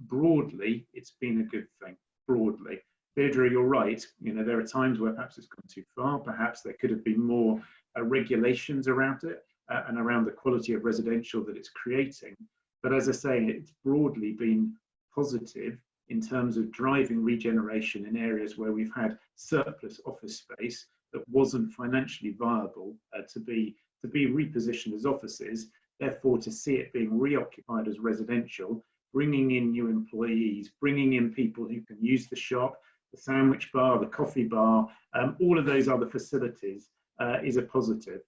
Broadly, it's been a good thing, broadly. Deirdre, you're right. There are times where perhaps it's gone too far. Perhaps there could have been more regulations around it and around the quality of residential that it's creating. But as I say, it's broadly been positive in terms of driving regeneration in areas where we've had surplus office space that wasn't financially viable to be repositioned as offices. Therefore, to see it being reoccupied as residential, bringing in new employees, bringing in people who can use the shop, the sandwich bar, the coffee bar, all of those other facilities is a positive.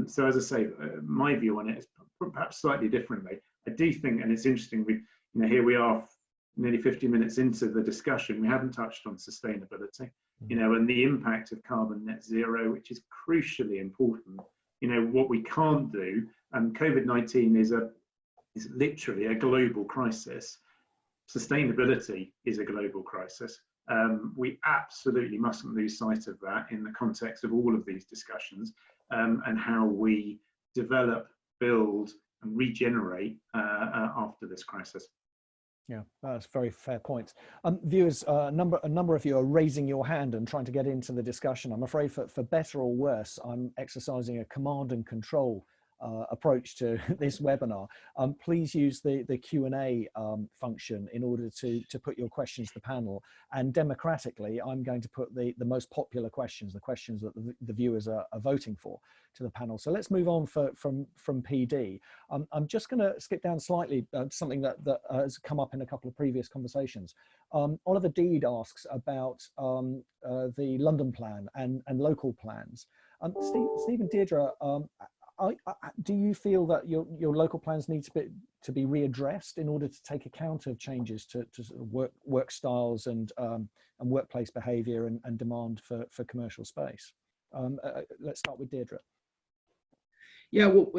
So as I say, my view on it is perhaps slightly differently. I do think, and it's interesting, here we are nearly 50 minutes into the discussion, we haven't touched on sustainability, and the impact of carbon net zero, which is crucially important. What we can't do, and COVID-19 is literally a global crisis. Sustainability is a global crisis. We absolutely mustn't lose sight of that in the context of all of these discussions, and how we develop, build, and regenerate after this crisis. Yeah, that's a very fair point. Viewers, a number of you are raising your hand and trying to get into the discussion. I'm afraid for better or worse, I'm exercising a command and control approach to this webinar. Please use the Q&A function in order to put your questions to the panel, and democratically I'm going to put the most popular questions, the questions that the viewers are voting for, to the panel. So let's move on from PD. I'm just going to skip down slightly to something that has come up in a couple of previous conversations. Oliver Deed asks about the London plan and local plans. Steve and Deirdre, do you feel that your local plans need to be readdressed in order to take account of changes to sort of work styles and workplace behaviour and demand for commercial space? Let's start with Deirdre. Yeah, well,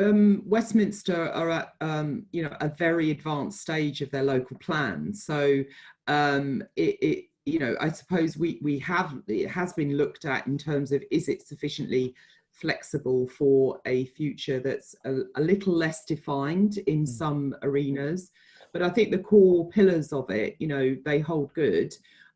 Westminster are at a very advanced stage of their local plan. So I suppose it has been looked at in terms of, is it sufficiently flexible for a future that's a little less defined in some arenas, but I think the core pillars of it, they hold good,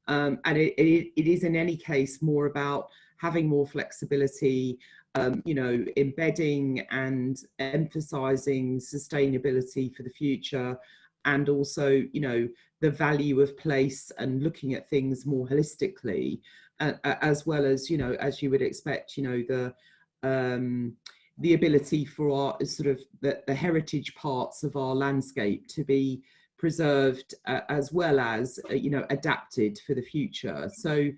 and it is in any case more about having more flexibility, embedding and emphasizing sustainability for the future, and also the value of place and looking at things more holistically, as well as as you would expect, the ability for our sort of the heritage parts of our landscape to be preserved, as well as adapted for the future. So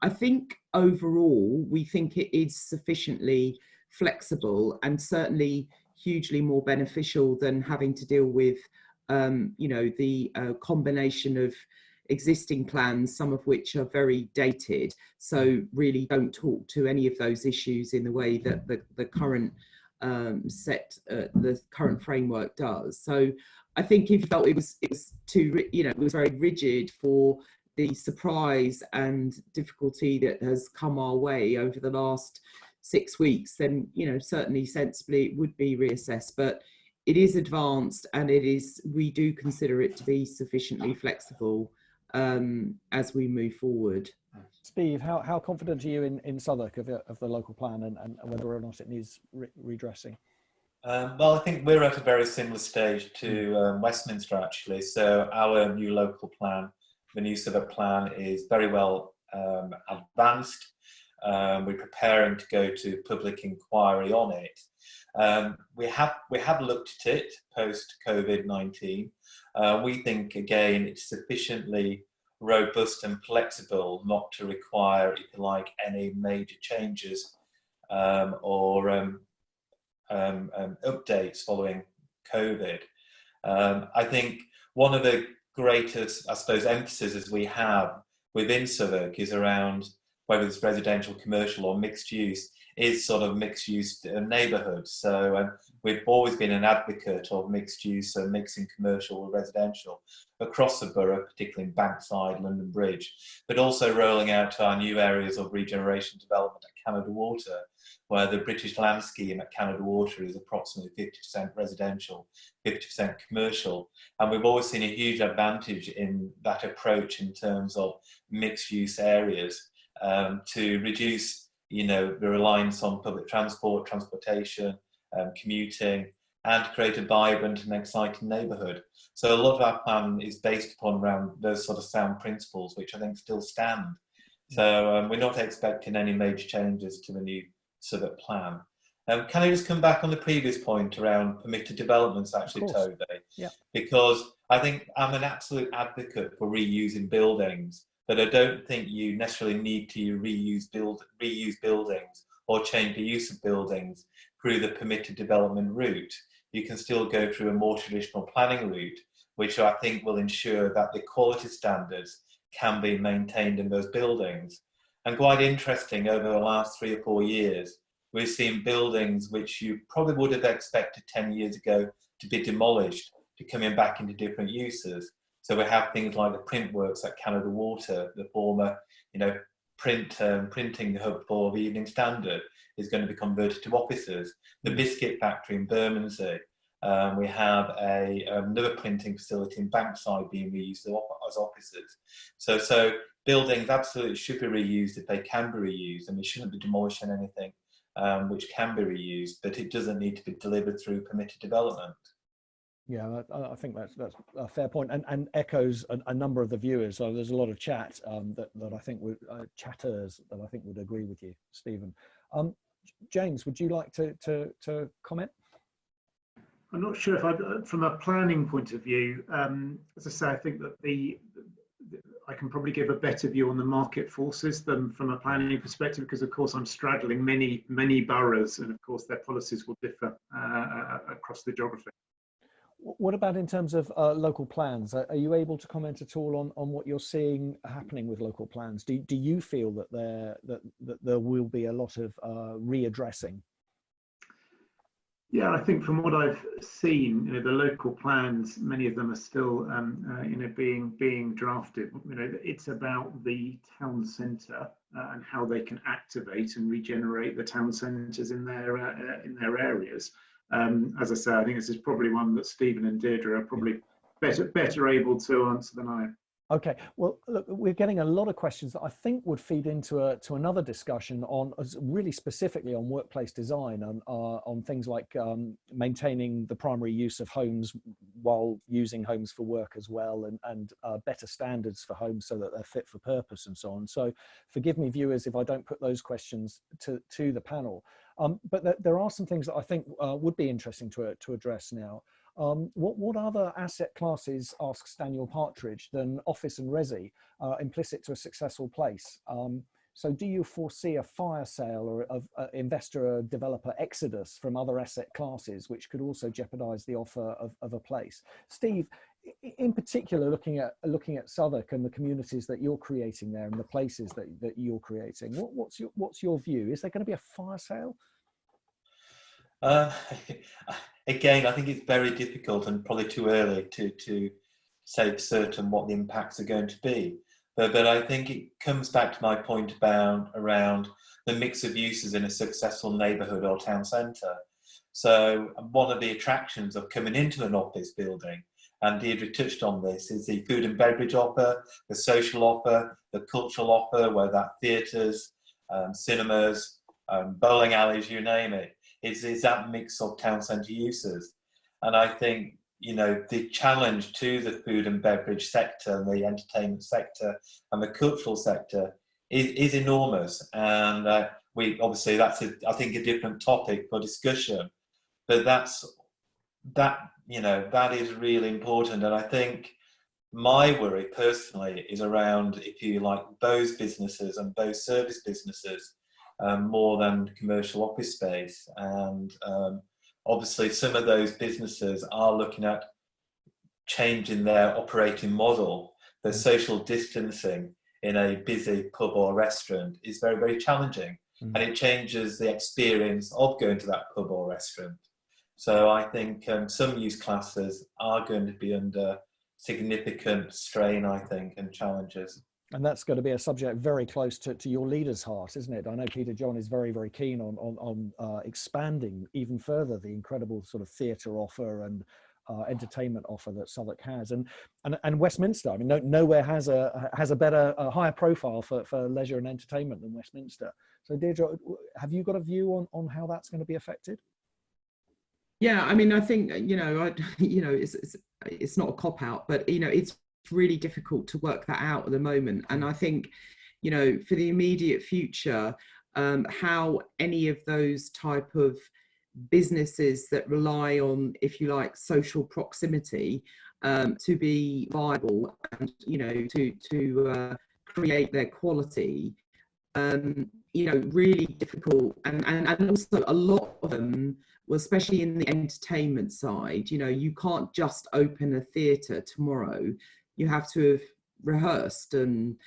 I think overall we think it is sufficiently flexible and certainly hugely more beneficial than having to deal with the combination of existing plans, some of which are very dated, so really don't talk to any of those issues in the way that the current the current framework does. So I think if you felt it was too, it was very rigid for the surprise and difficulty that has come our way over the last 6 weeks, then, you know, certainly sensibly it would be reassessed. But it is advanced, and we do consider it to be sufficiently flexible as we move forward. Steve, how confident are you in Southwark of the local plan and whether or not it needs redressing? Well, I think we're at a very similar stage to Westminster, actually. So our new local plan, the new Southwark plan, is very well advanced. We're preparing to go to public inquiry on it. We have looked at it post COVID-19. We think, again, it's sufficiently robust and flexible not to require, if you like, any major changes or updates following COVID. I think one of the greatest, I suppose, emphases we have within Southwark is around whether it's residential, commercial or mixed use, is sort of mixed use neighbourhoods. So we've always been an advocate of mixed use, so mixing commercial with residential across the borough, particularly in Bankside, London Bridge, but also rolling out to our new areas of regeneration development at Canada Water, where the British land scheme at Canada Water is approximately 50% residential, 50% commercial. And we've always seen a huge advantage in that approach in terms of mixed use areas to reduce, you know, the reliance on public transport, transportation, commuting, and to create a vibrant and exciting neighbourhood. So a lot of our plan is based upon around those sort of sound principles, which I think still stand. So we're not expecting any major changes to the new Southwark plan. Can I just come back on the previous point around permitted developments, actually, Toby? Yeah. Because I think I'm an absolute advocate for reusing buildings, but I don't think you necessarily need to reuse buildings or change the use of buildings through the permitted development route. You can still go through a more traditional planning route, which I think will ensure that the quality standards can be maintained in those buildings. And quite interesting, over the last 3 or 4 years, we've seen buildings which you probably would have expected 10 years ago to be demolished, to coming back into different uses. So we have things like the print works at Canada Water, the former, you know, printing hub for the Evening Standard is going to be converted to offices. The biscuit factory in Bermondsey. We have another printing facility in Bankside being reused as offices. So buildings absolutely should be reused if they can be reused, and we shouldn't be demolishing anything which can be reused, but it doesn't need to be delivered through permitted development. Yeah, I think that's a fair point, and echoes a number of the viewers. So there's a lot of chat that I think would chatters that I think would agree with you, Stephen. James, would you like to comment? I'm not sure if from a planning point of view, as I say, I think that I can probably give a better view on the market forces than from a planning perspective, because of course I'm straddling many boroughs, and of course their policies will differ across the geography. What about in terms of local plans? Are you able to comment at all on what you're seeing happening with local plans? Do you feel that there will be a lot of readdressing? Yeah, I think from what I've seen, you know, the local plans, many of them are still, you know, being drafted. You know, it's about the town centre and how they can activate and regenerate the town centres in their areas. As I say, I think this is probably one that Stephen and Deirdra are probably better able to answer than I am. Okay, well, look, we're getting a lot of questions that I think would feed into another discussion on really specifically on workplace design, on things like maintaining the primary use of homes while using homes for work as well, and better standards for homes so that they're fit for purpose and so on. So forgive me, viewers, if I don't put those questions to the panel. But there are some things that I think would be interesting to address now. What other asset classes, asks Daniel Partridge, than office and resi implicit to a successful place? So do you foresee a fire sale or of investor or developer exodus from other asset classes, which could also jeopardize the offer of a place? Steve, in particular, looking at Southwark and the communities that you're creating there and the places that you're creating, what's your view? Is there going to be a fire sale? Again, I think it's very difficult and probably too early to say for certain what the impacts are going to be. But I think it comes back to my point around the mix of uses in a successful neighbourhood or town centre. So one of the attractions of coming into an office building, and Deirdre touched on this, is the food and beverage offer, the social offer, the cultural offer, whether that's theatres, cinemas, bowling alleys, you name it. It's that mix of town centre uses. And I think, the challenge to the food and beverage sector and the entertainment sector and the cultural sector is enormous. And obviously that's I think a different topic for discussion, but that is really important. And I think my worry personally is around, if you like, those businesses and those service businesses more than commercial office space. And obviously some of those businesses are looking at changing their operating model. The social distancing in a busy pub or restaurant is very, very challenging, and it changes the experience of going to that pub or restaurant. So I think some use classes are going to be under significant strain, I think, and challenges. And that's going to be a subject very close to your leader's heart, isn't it? I know Peter John is very, very keen on expanding even further the incredible sort of theatre offer and entertainment offer that Southwark has, and Westminster. I mean, nowhere has a better, higher profile for leisure and entertainment than Westminster. So, Deirdre, have you got a view on how that's going to be affected? Yeah, I mean, I think it's not a cop out, but it's really difficult to work that out at the moment. And I think, for the immediate future, how any of those type of businesses that rely on, if you like, social proximity to be viable and to create their quality, really difficult. And also a lot of them, well, especially in the entertainment side, you can't just open a theatre tomorrow. You have to have rehearsed and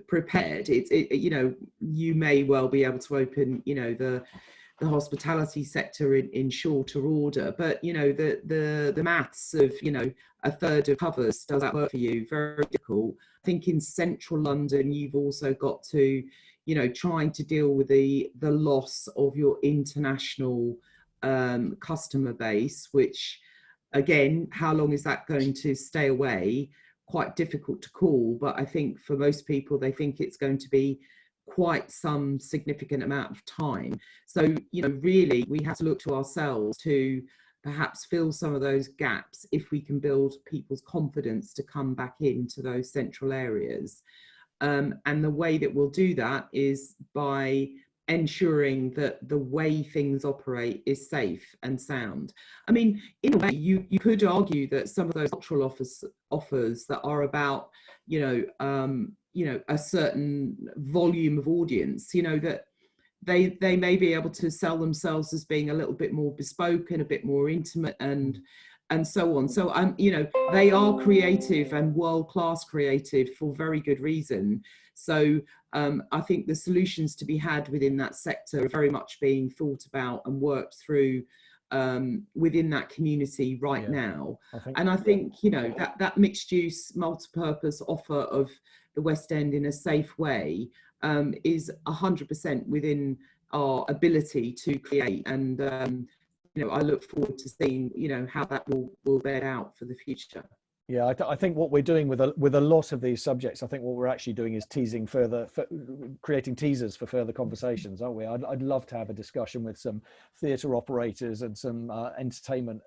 prepared. You may well be able to open the hospitality sector in shorter order, but the maths of a third of covers, does that work for you? Very difficult. I think in central London you've also got to trying to deal with the loss of your international customer base, which again, how long is that going to stay away? Quite difficult to call, but I think for most people they think it's going to be quite some significant amount of time. So really we have to look to ourselves to perhaps fill some of those gaps if we can build people's confidence to come back into those central areas. And the way that we'll do that is by ensuring that the way things operate is safe and sound. I mean, in a way, you could argue that some of those cultural offers that are about, a certain volume of audience, that they may be able to sell themselves as being a little bit more bespoke and a bit more intimate and so on. So they are creative and world-class creative for very good reason. So I think the solutions to be had within that sector are very much being thought about and worked through within that community right now. I think that mixed use, multi-purpose offer of the West End in a safe way is 100% within our ability to create. And I look forward to seeing how that will bear out for the future. Yeah, I think what we're doing with a lot of these subjects, I think what we're actually doing is teasing further, creating teasers for further conversations, aren't we? I'd love to have a discussion with some theatre operators and some entertainment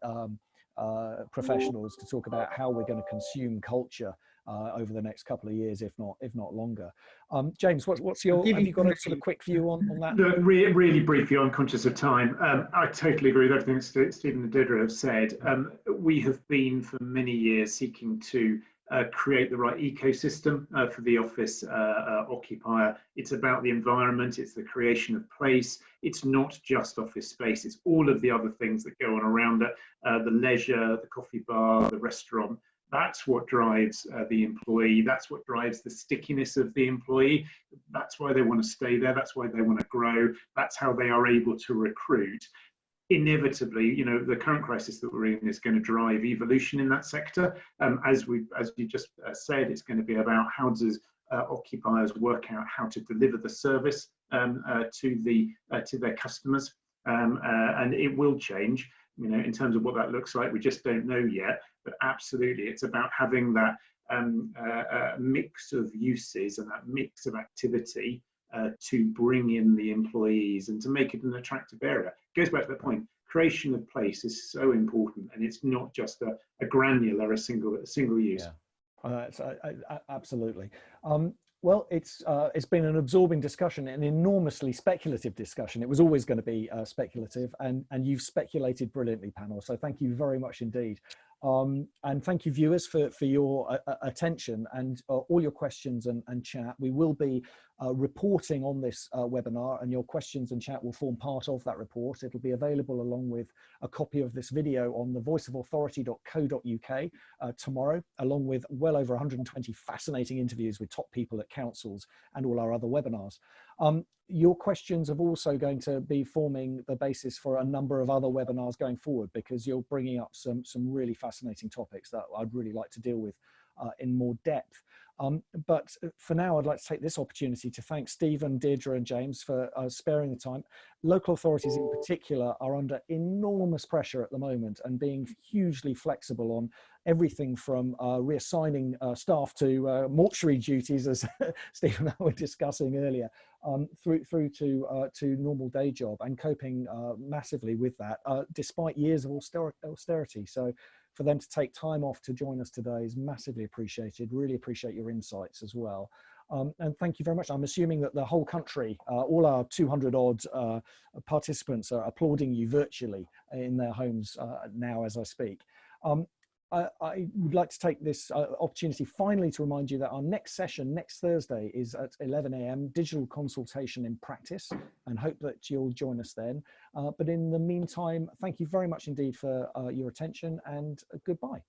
professionals to talk about how we're going to consume culture over the next couple of years, if not longer. James, what's your? Have you got a sort of quick view on that? No, really briefly, I'm conscious of time. I totally agree with everything that Stephen and Deirdre have said. We have been for many years seeking to create the right ecosystem for the office occupier. It's about the environment, it's the creation of place. It's not just office space, it's all of the other things that go on around it, the leisure, the coffee bar, the restaurant. That's what drives the employee. That's what drives the stickiness of the employee. That's why they want to stay there. That's why they want to grow. That's how they are able to recruit. Inevitably, the current crisis that we're in is going to drive evolution in that sector. As you just said, it's going to be about how does occupiers work out how to deliver the service to their customers, and it will change. You know, in terms of what that looks like, we just don't know yet. But absolutely, it's about having that mix of uses and that mix of activity to bring in the employees and to make it an attractive area. It goes back to the point. Creation of place is so important, and it's not just a granular, a single use. Yeah, absolutely. Well, it's been an absorbing discussion, an enormously speculative discussion. It was always going to be speculative, and you've speculated brilliantly, panel. So thank you very much indeed. And thank you, viewers, for your attention and all your questions and chat. We will be reporting on this webinar, and your questions and chat will form part of that report. It'll be available along with a copy of this video on thevoiceofauthority.co.uk tomorrow, along with well over 120 fascinating interviews with top people at councils and all our other webinars. Your questions are also going to be forming the basis for a number of other webinars going forward, because you're bringing up some really fascinating topics that I'd really like to deal with in more depth. But for now, I'd like to take this opportunity to thank Stephen, Deirdra and James for sparing the time. Local authorities in particular are under enormous pressure at the moment and being hugely flexible on everything from reassigning staff to mortuary duties, as Stephen and I were discussing earlier, through to normal day job, and coping massively with that, despite years of austerity. So for them to take time off to join us today is massively appreciated. Really appreciate your insights as well. And thank you very much. I'm assuming that the whole country, all our 200 odd participants are applauding you virtually in their homes now as I speak. I would like to take this opportunity finally to remind you that our next session next Thursday is at 11 AM, digital consultation in practice, and hope that you'll join us then. But in the meantime, thank you very much indeed for your attention, and goodbye.